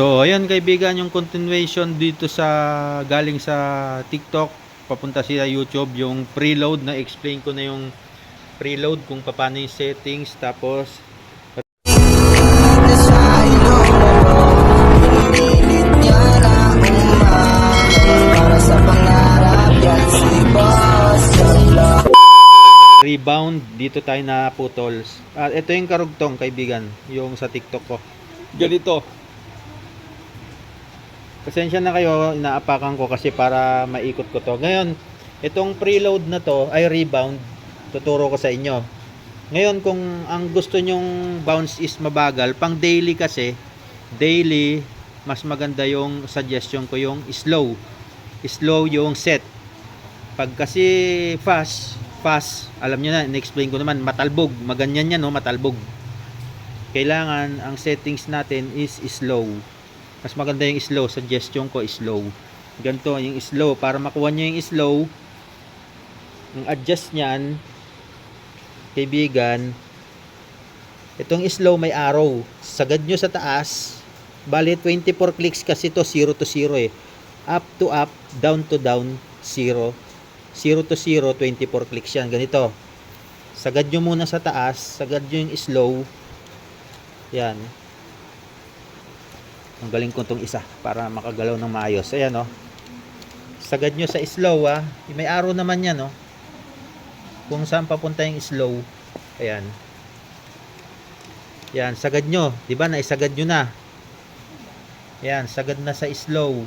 So, ayan kaibigan, yung continuation dito sa galing sa TikTok papunta sa YouTube, yung preload na explain ko na yung preload kung paano yung settings, tapos rebound dito tayo naputol. Ito yung karugtong kaibigan, yung sa TikTok ko. Ganito. Pasensya na kayo, inaapakan ko kasi para maikot ko to. Ngayon, itong preload na to ay rebound. Tuturo ko sa inyo. Ngayon, kung ang gusto nyong bounce is mabagal, pang daily kasi, daily, mas maganda yung suggestion ko yung slow. Slow yung set. Pag kasi fast, alam nyo na, in-explain ko naman, matalbog. Maganyan yan, no, matalbog. Kailangan, ang settings natin is slow. Mas maganda yung slow, suggestion ko slow. Ganito yung slow, para makuha nyo yung slow, ang adjust nyan kaibigan, itong slow may arrow, sagad nyo sa taas, bali 24 clicks kasi to, 0 to 0 up to up, down to down, 0 to 0, 24 clicks yan, ganito, sagad nyo muna sa taas, sagad nyo yung slow, yan. Ang galing ko itong isa para makagalaw ng maayos. Ayan, oh. Sagad nyo sa slow, ah. May arrow naman yan, oh. Kung saan papunta yung slow. Ayan. Yan, sagad nyo. Diba, naisagad nyo na. Ayan, sagad na sa slow.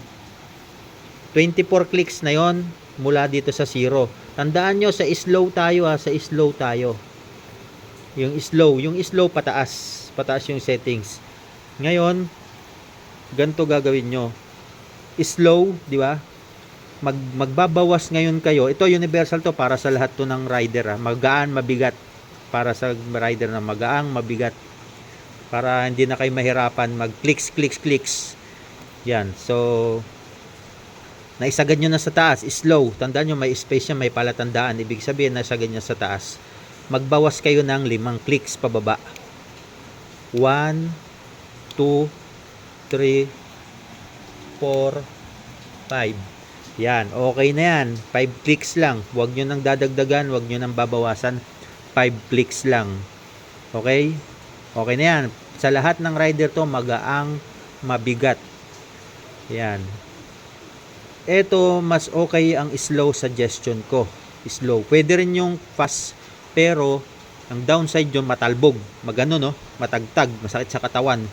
24 clicks na yon mula dito sa 0. Tandaan nyo, sa slow tayo, ah. Sa slow tayo. Yung slow pataas. Pataas yung settings. Ngayon, ganito gagawin nyo. Slow, di ba? Magbabawas ngayon kayo. Ito universal to para sa lahat to ng rider. Magaan, mabigat. Para sa rider na magaang, mabigat. Para hindi na kayo mahirapan mag-clicks. Yan. So, naisagad nyo na sa taas. Slow. Tandaan nyo, may space yan, may palatandaan. Ibig sabihin, naisagad nyo sa taas. Magbawas kayo ng 5 clicks pababa. 1, 2, 3, 4, 5. Yan, okay na yan. 5 clicks lang. Huwag nyo nang dadagdagan, huwag nyo nang babawasan. 5 clicks lang. Okay? Okay na yan. Sa lahat ng rider to, magaang, mabigat. Yan. Ito, mas okay ang slow suggestion ko. Slow. Pwede rin yung fast, pero ang downside yun, matalbog. Magano, no? Matagtag, masakit sa katawan.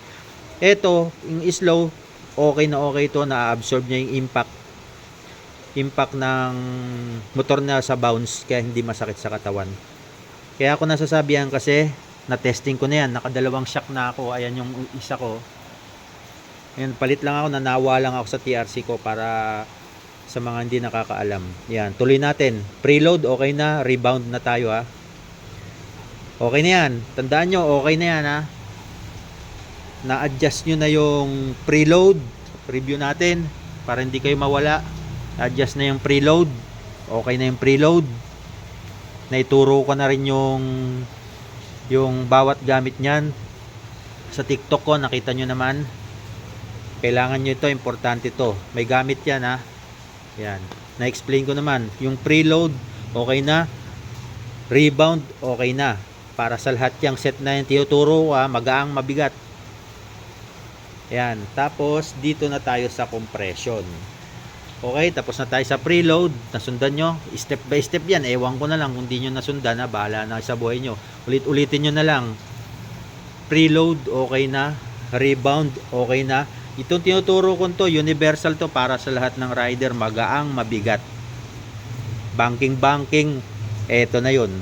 Ito, yung slow, okay na okay ito, na-absorb niya yung impact ng motor na sa bounce, kaya hindi masakit sa katawan. Kaya ako nasasabihan kasi, na-testing ko na yan, nakadalawang shock na ako, ayan yung isa ko. Ayan, palit lang ako, nanawa lang ako sa TRC ko para sa mga hindi nakakaalam. Yan, tuloy natin. Preload, okay na, rebound na tayo, ha. Okay na yan, tandaan nyo, okay na yan, ha. Na-adjust nyo na yung preload, review natin para hindi kayo mawala. Adjust na yung preload, okay na yung preload, naituro ko na rin yung bawat gamit nyan sa TikTok ko, nakita nyo naman. Kailangan nyo ito, importante to, may gamit yan, ha. Yan, na-explain ko naman yung preload, okay na, rebound, okay na, para sa lahat yung set na yung tinuturo, magaang, mabigat. Yan, tapos dito na tayo sa compression. Okay, tapos na tayo sa preload. Nasundan nyo, step by step yan. Ewan ko na lang kung di nyo nasundan, bahala na sa buhay nyo. Ulitin nyo na lang. Preload, okay na. Rebound, okay na. Itong tinuturo ko to, universal to para sa lahat ng rider. Magaang, mabigat. Banking, eto na yun.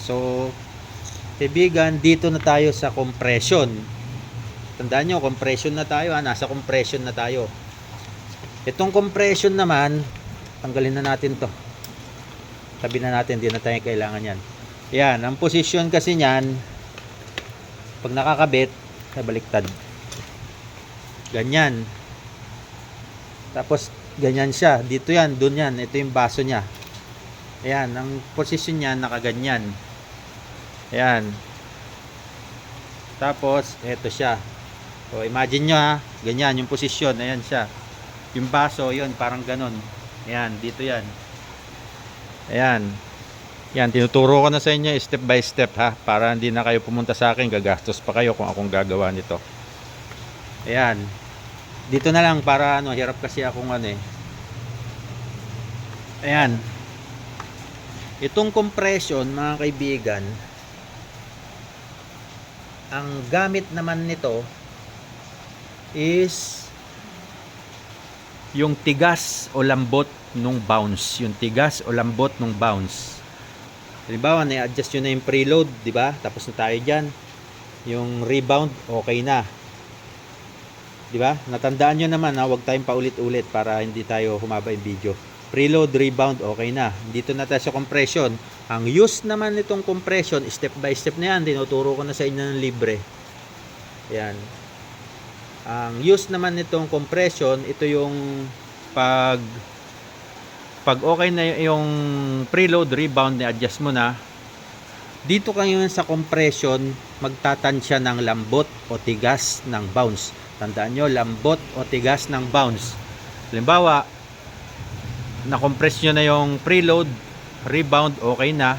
So, kaibigan, dito na tayo sa compression. Tandaan nyo, compression na tayo, nasa compression na tayo. Itong compression naman, tanggalin na natin to. Tabi na natin, hindi na tayo kailangan yan. Yan, ang position kasi nyan, pag nakakabit, nabaliktad. Ganyan. Tapos, ganyan siya. Dito yan, dun yan. Ito yung baso niya. Ayan, ang position niya, nakaganyan. Ayan. Tapos, eto siya. So imagine nyo ha, ganyan yung posisyon, ayan siya. Yung baso, yun, parang ganon. Ayan, dito yan. Ayan. Yan, tinuturo ko na sa inyo step by step ha, para hindi na kayo pumunta sa akin, gagastos pa kayo kung akong gagawa nito. Ayan. Dito na lang para ano, hirap kasi akong ano eh. Ayan. Itong compression, mga kaibigan, ang gamit naman nito is yung tigas o lambot nung bounce. Yung tigas o lambot nung bounce. Halimbawa, na-adjust nyo na yung preload, di ba? Tapos na tayo dyan. Yung rebound, okay na. Di ba? Natandaan nyo naman na huwag tayong paulit-ulit para hindi tayo humaba yung video. Preload, rebound, okay na. Dito na tayo sa compression. Ang use naman nitong compression, step by step na yan. Tinuturo ko na sa inyo ng libre. Yan. Ang use naman nitong compression, ito yung pag okay na yung preload, rebound, na-adjust mo na, dito kayo sa compression, magtatansya ng lambot o tigas ng bounce. Tandaan nyo, lambot o tigas ng bounce. Halimbawa, na-compress nyo na yung preload, rebound, okay na.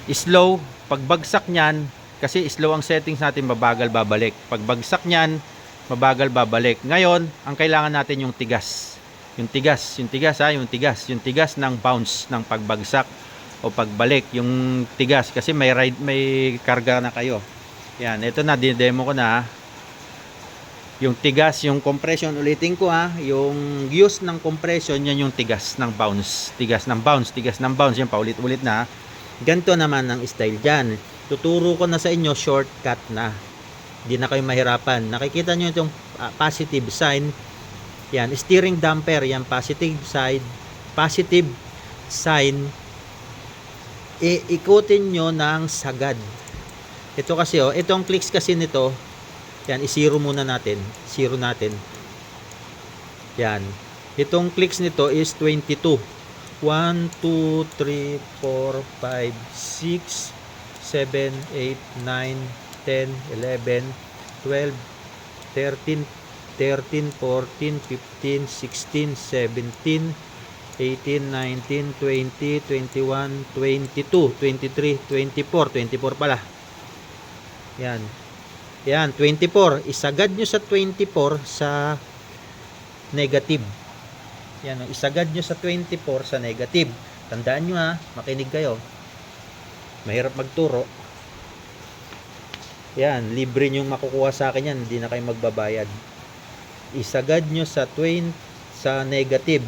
Slow, pagbagsak nyan, kasi slow ang settings natin, mabagal babalik. Pagbagsak nyan, mabagal babalik. Ngayon, ang kailangan natin yung tigas. Yung tigas ng bounce ng pagbagsak o pagbalik, yung tigas kasi may karga na kayo. Yan, ito na, demo ko na. Yung tigas, yung compression, ulitin ko ha, yung use ng compression, yan yung tigas ng bounce. Tigas ng bounce, yan paulit-ulit na. Ganito naman ang style dyan. Tuturo ko na sa inyo, shortcut na. Hindi na kayo mahirapan. Nakikita nyo itong positive sign. Yan, steering damper, yan, positive side, positive sign. Ikutin nyo ng sagad. Ito kasi, itong clicks kasi nito, yan, i-zero muna natin. Zero natin. Yan. Itong clicks nito is 22. 1, 2, 3, 4, 5, 6, 7, 8, 9, 10, 11, 12, 13, 14, 15, 16, 17, 18, 19, 20, 21, 22, 23, 24 pala. Yan. Yan, 24. Isagad nyo sa 24 sa negative. Yan, isagad nyo sa 24 sa negative. Tandaan nyo ha, makinig kayo. Mahirap magturo. Yan, libre nyo makukuha sa akin yan, hindi na kayo magbabayad. Isagad nyo sa sa negative.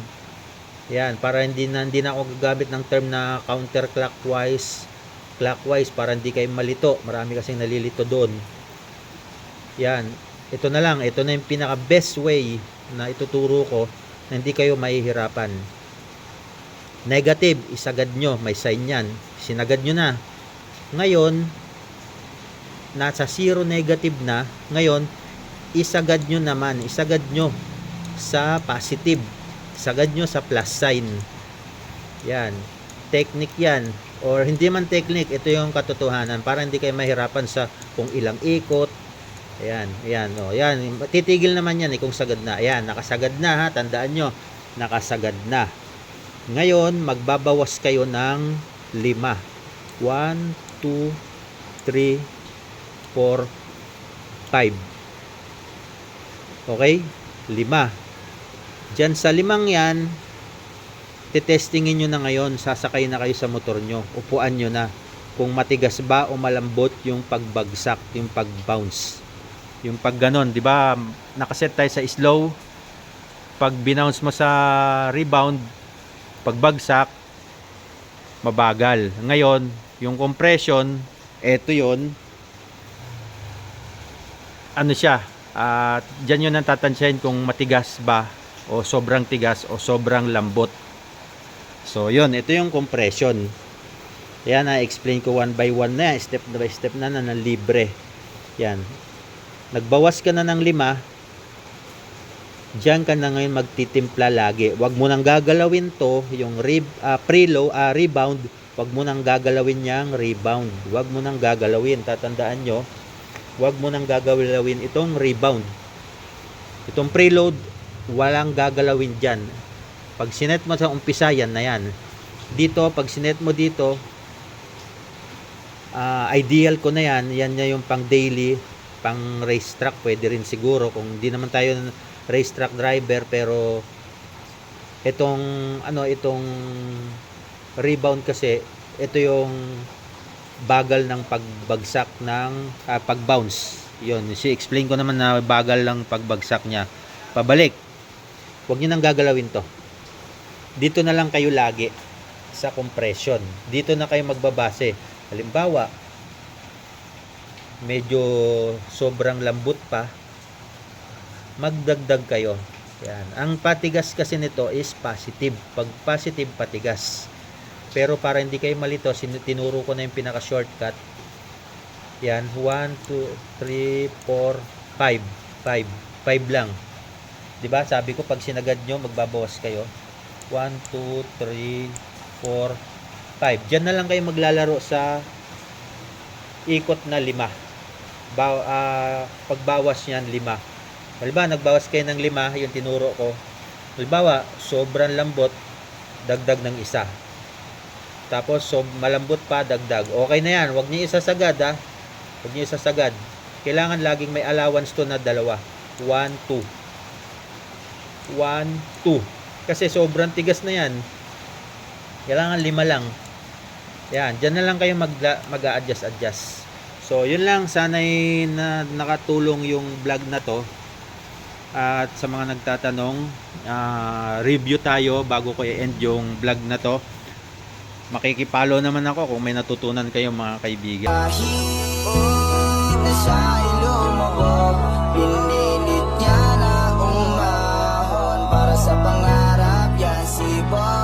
Yan, para hindi na ako gagamit ng term na counterclockwise, clockwise, para hindi kayo malito. Marami kasing nalilito doon. Yan, ito na lang, ito na yung pinaka best way na ituturo ko na hindi kayo mahihirapan. Negative, isagad nyo, may sign yan. Sinagad nyo na. Ngayon, nasa zero negative na. Ngayon, isagad nyo naman, isagad nyo sa positive, isagad nyo sa plus sign. Yan, technique yan, or hindi man technique, ito yung katotohanan para hindi kayo mahirapan sa kung ilang ikot. Ayan, ayan, yan, titigil naman yan kung sagad na. Ayan, nakasagad na ha, tandaan nyo, nakasagad na. Ngayon, magbabawas kayo ng 5. 1, 2, 3, 4, 5. Okay? 5. Diyan sa 5 yan, titestingin nyo na ngayon, sasakay na kayo sa motor nyo, upuan nyo na kung matigas ba o malambot yung pagbagsak, yung pagbounce. Yung pag ganon, di ba? Nakaset tayo sa slow. Pag binounce mo sa rebound, pagbagsak, mabagal. Ngayon, yung compression, eto yon, ano siya, dyan yun ang tatansyahin kung matigas ba o sobrang tigas o sobrang lambot. So yun, ito yung compression. Yan, na-explain ko one by one na, step by step na libre. Yan, nagbawas ka na ng 5, dyan ka na ngayon magtitimpla lagi. Wag mo nang gagalawin to, yung rebound, wag mo nang gagalawin yang rebound. Wag mo nang gagalawin, tatandaan nyo. Huwag mo nang gagalawin itong rebound. Itong preload, walang gagalawin dyan. Pag sinet mo sa umpisa, yan na yan. Dito, pag sinet mo dito, ideal ko na yan. Yan na yung pang daily, pang racetrack. Pwede rin siguro kung di naman tayo racetrack driver, pero itong rebound kasi, ito yung bagal ng pagbagsak ng pag-bounce. Yun, explain ko naman na bagal lang pagbagsak niya. Pabalik. Huwag niyo nang gagalawin to. Dito na lang kayo lagi sa compression. Dito na kayo magbabase. Halimbawa, medyo sobrang lambot pa, magdagdag kayo. Yan. Ang patigas kasi nito is positive. Pag positive, patigas. Pero para hindi kayo malito, tinuro ko na yung pinaka shortcut. Yan, 1, 2, 3, 4, 5. 5 lang. 'Di ba? Sabi ko pag sinagad nyo, magbabawas kayo. 1, 2, 3, 4, 5. Diyan na lang kayo maglalaro sa ikot na 5. Pagbawas niyan 5. Halimbawa, nagbawas kayo ng 5, yung tinuro ko. Halimbawa, sobrang lambot, dagdag ng 1. Tapos, malambot pa, dagdag. Okay na yan. Huwag niyo isasagad, ha. Huwag niyo isasagad. Kailangan laging may allowance to na 2. 1, 2. 1, 2. Kasi sobrang tigas na yan. Kailangan 5 lang. Yan. Diyan na lang kayo mag-a-adjust. So, yun lang. Sana'y nakatulong yung vlog na to. At sa mga nagtatanong, review tayo bago ko i-end yung vlog na to. Makikipalo naman ako kung may natutunan kayo mga kaibigan. Kahit na sa ilong mo, pinilit niya na umahon para sa pangarap yan si Boy.